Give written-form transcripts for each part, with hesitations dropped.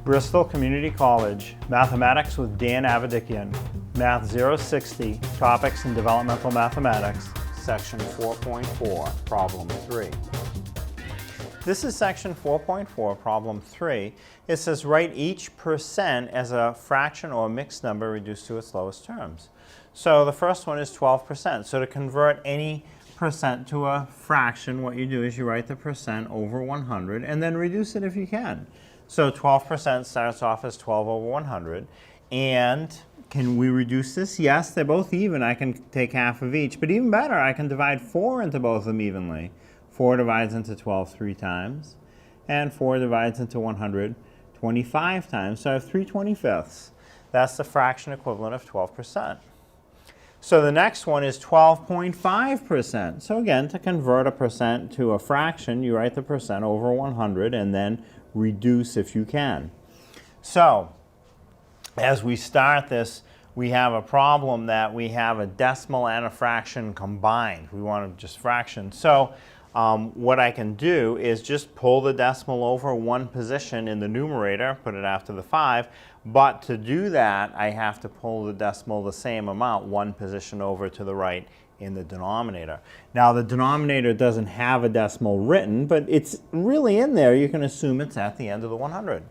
Bristol Community College, Mathematics with Dan Avedikian, Math 060, Topics in Developmental Mathematics, Section 4.4, Problem 3. This is Section 4.4, Problem 3. It says write each percent as a fraction or mixed number reduced to its lowest terms. So the first one is 12%. So to convert any percent to a fraction, what you do is you write the percent over 100 and then reduce it if you can. So 12% starts off as 12 over 100. And can we reduce this? Yes, they're both even. I can take half of each. But even better, I can divide 4 into both of them evenly. 4 divides into 12 3 times. And 4 divides into 100 25 times. So I have 3/25. That's the fraction equivalent of 12%. So the next one is 12.5%. So again, to convert a percent to a fraction, you write the percent over 100 and then reduce if you can. So as we start this, we have a problem that we have a decimal and a fraction combined. We want to just fraction. So what I can do is just pull the decimal over one position in the numerator, put it after the 5. But to do that, I have to pull the decimal the same amount, one position over to the right in the denominator. Now the denominator doesn't have a decimal written, but it's really in there. You can assume it's at the end of the 100.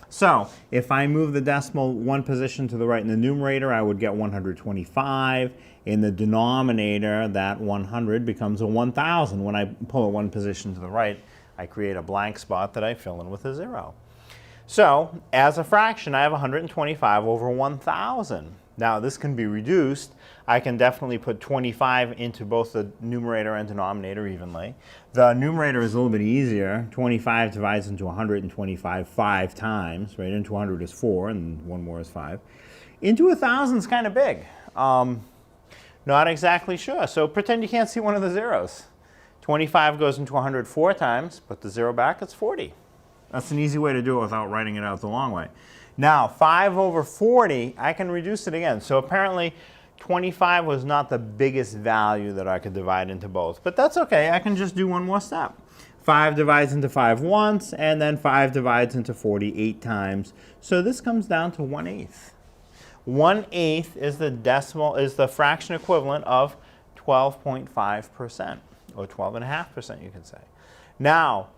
So if I move the decimal one position to the right in the numerator, I would get 125. In the denominator, that 100 becomes a 1,000. When I pull it one position to the right, I create a blank spot that I fill in with a 0. So as a fraction, I have 125 over 1,000. Now this can be reduced. I can definitely put 25 into both the numerator and denominator evenly. The numerator is a little bit easier. 25 divides into 125 5 times, right? Into 100 is 4, and one more is 5. Into 1,000 is kind of big. Not exactly sure. So pretend you can't see one of the zeros. 25 goes into 100 4 times. Put the 0 back, it's 40. That's an easy way to do it without writing it out the long way. Now, 5 over 40, I can reduce it again. So apparently, 25 was not the biggest value that I could divide into both. But that's OK. I can just do one more step. 5 divides into 5 once, and then 5 divides into 40 8 times. So this comes down to 1/8. 1/8 is the decimal, is the fraction equivalent of 12.5%, or 12.5%, you can say. Now,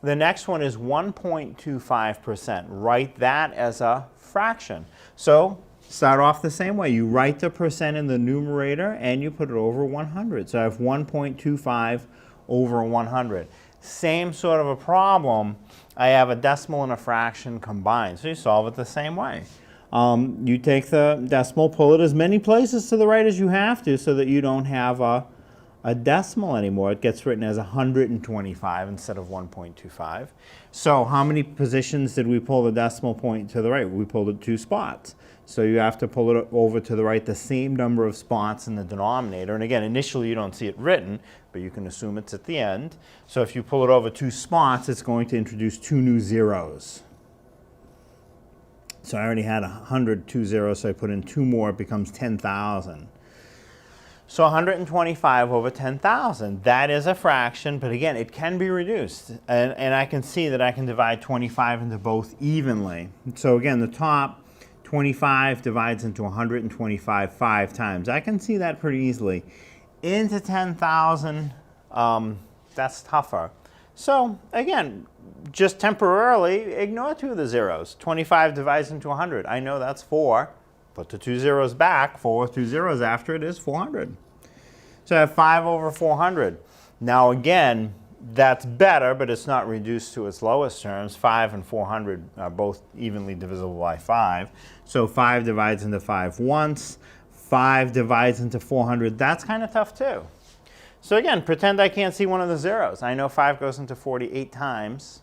the next one is 1.25%. Write that as a fraction. So start off the same way. You write the percent in the numerator and you put it over 100. So I have 1.25 over 100. Same sort of a problem. I have a decimal and a fraction combined. So you solve it the same way. You take the decimal, pull it as many places to the right as you have to so that you don't have a decimal anymore. It gets written as 125 instead of 1.25. So how many positions did we pull the decimal point to the right? We pulled it 2 spots. So you have to pull it over to the right the same number of spots in the denominator. And again, initially you don't see it written, but you can assume it's at the end. So if you pull it over 2 spots, it's going to introduce 2 new zeros. So I already had 100, 2 zeros, so I put in 2 more, it becomes 10,000. So 125 over 10,000, that is a fraction, but again, it can be reduced. And I can see that I can divide 25 into both evenly. So again, the top 25 divides into 125 5 times. I can see that pretty easily. Into 10,000, that's tougher. So again, just temporarily ignore 2 of the zeros. 25 divides into 100. I know that's 4. Put the 2 zeros back. 4 with 2 zeros after it is 400. So I have 5 over 400. Now again, that's better, but it's not reduced to its lowest terms. 5 and 400 are both evenly divisible by 5. So 5 divides into 5 once. 5 divides into 400. That's kind of tough too. So again, pretend I can't see one of the zeros. I know 5 goes into 40 8 times.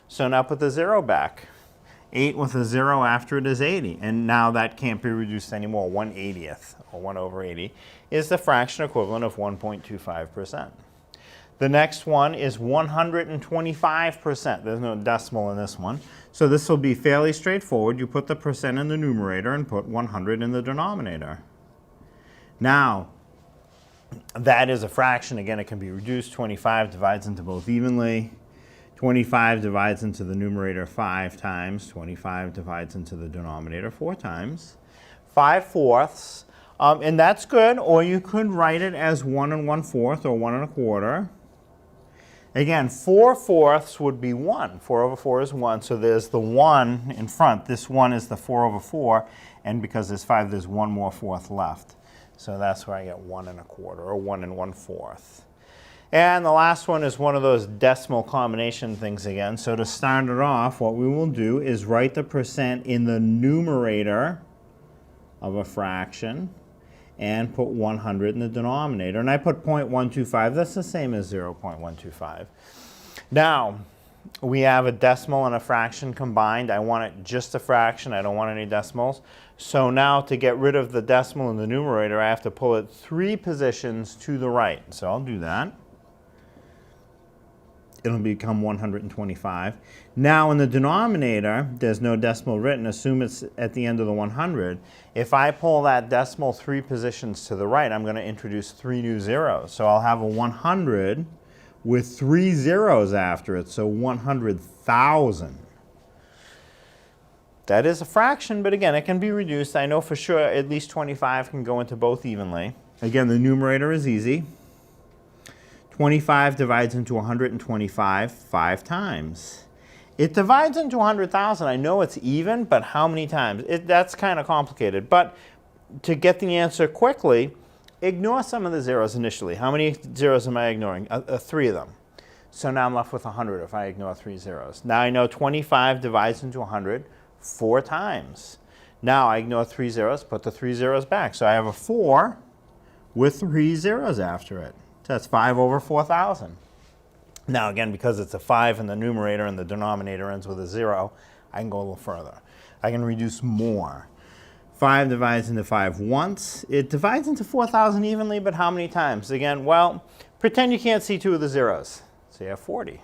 So now put the 0 back. 8 with a 0 after it is 80. And now that can't be reduced anymore. 1/80th, or 1 over 80, is the fraction equivalent of 1.25%. The next one is 125%. There's no decimal in this one. So this will be fairly straightforward. You put the percent in the numerator and put 100 in the denominator. Now, that is a fraction. Again, it can be reduced. 25 divides into both evenly. 25 divides into the numerator 5 times. 25 divides into the denominator 4 times. 5/4. And that's good, or you could write it as 1 1/4 or 1 1/4. Again, 4/4 would be 1. 4 over 4 is 1, so there's the 1 in front. This 1 is the 4 over 4, and because there's 5, there's 1 more fourth left. So that's where I get 1 1/4, or 1 1/4. And the last one is one of those decimal combination things again. So to start it off, what we will do is write the percent in the numerator of a fraction and put 100 in the denominator. And I put 0.125. That's the same as 0.125. Now, we have a decimal and a fraction combined. I want it just a fraction. I don't want any decimals. So now to get rid of the decimal in the numerator, I have to pull it 3 positions to the right. So I'll do that. It'll become 125. Now in the denominator, there's no decimal written. Assume it's at the end of the 100. If I pull that decimal 3 positions to the right, I'm going to introduce 3 new zeros. So I'll have a 100 with 3 zeros after it, so 100,000. That is a fraction, but again, it can be reduced. I know for sure at least 25 can go into both evenly. Again, the numerator is easy. 25 divides into 125 5 times. It divides into 100,000. I know it's even, but how many times? That's kind of complicated. But to get the answer quickly, ignore some of the zeros initially. How many zeros am I ignoring? 3 of them. So now I'm left with 100 if I ignore 3 zeros. Now I know 25 divides into 100 4 times. Now I ignore 3 zeros, put the 3 zeros back. So I have a 4 with 3 zeros after it. So that's 5 over 4,000. Now again, because it's a 5 in the numerator and the denominator ends with a 0, I can go a little further. I can reduce more. 5 divides into 5 once. It divides into 4,000 evenly, but how many times? Again, well, pretend you can't see 2 of the zeros. So you have 40.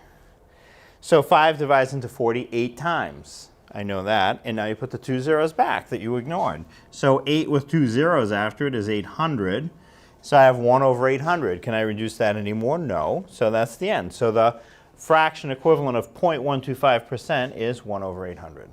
So 5 divides into 40 8 times. I know that. And now you put the 2 zeros back that you ignored. So 8 with 2 zeros after it is 800. So I have 1 over 800. Can I reduce that anymore? No. So that's the end. So the fraction equivalent of 0.125% is 1 over 800.